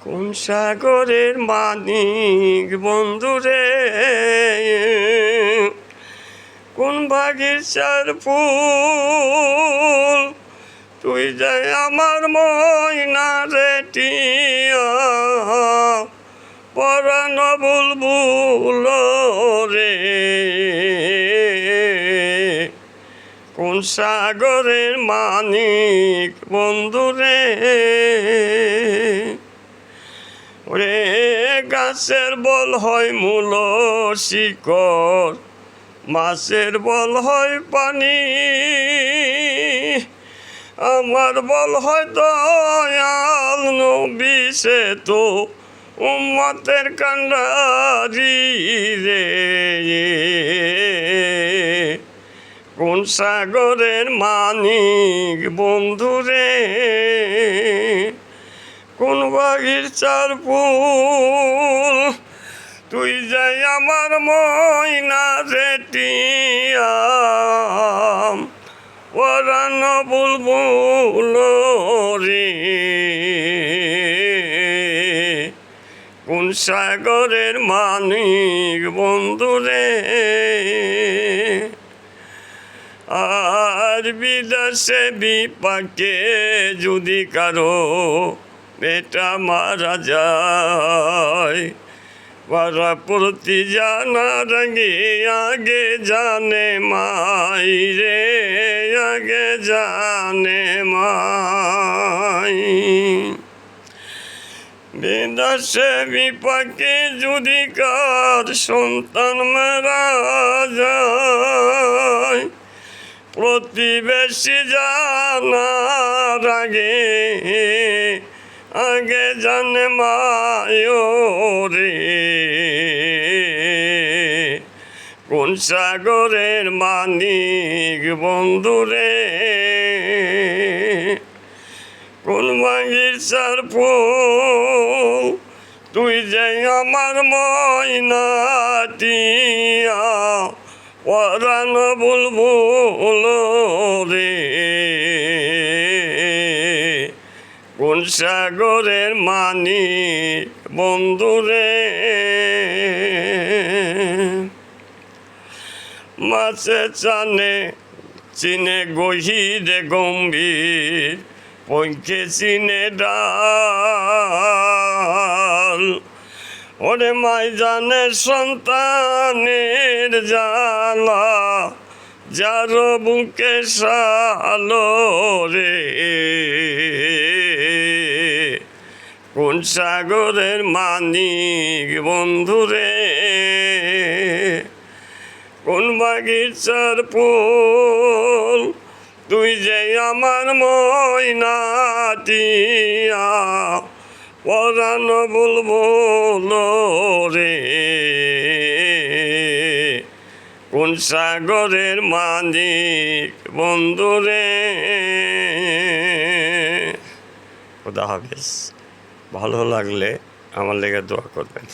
কোন সাগরের মানিক বন্ধুরে, কোন বাগিচার ফুল, তুই যাই আমার ময়না রে টিয়া, পরাণ বুলবুল রে। কোন সাগরের মানিক বন্ধুরে, ওরে গাছের বল হয় মূল শিকড়, মাছের বল হয় পানি, আমার বল হয় দয়াল নবী সে তো উম্মতের কান্ডারি রে। কোন সাগরের মানিক বন্ধুরে, কোন বাগিচার ফুল, তুই যাই আমার ময়না রে টিয়া, পরাণ বুলবুল রে। কোন সাগরের মানিক বন্ধুরে, আর বিদেশে বিপাকে যদি কারো বেটা মারা যায়, পাড়া প্রতি জানার আগে জানে মাই রে, আগে জানে মাই। বিদেশে বিপাকে যদি কার সন্তান মারা যায়, প্রতিবেশী জানার আগে আগে জানে মায়ো রে। কোন সাগরের মানিক বন্ধুরে, কোন বাগিচার ফুল, তুই যে আমার ময়না টিয়া, পরাণ বুলবুল রে। কোন সাগরের মানিক বন্ধুরে, মাছে চানে চিনে গহিরে গম্ভীর, পঙ্খে চিনে ডাল, ওরে মাই জানে সন্তানের জ্বালা, যার বুকে সালো রে। কোন সাগরের মানিক বন্ধুরে, কোন বাগিচার ফুল, তুই যে আমার ময়না টিয়া, পরাণ বুলবুল রে। কোন সাগরের মানিক বন্ধুরে। খোদা হাফেজ। ভালো লাগলে আমার লেগে দোয়া করবেন।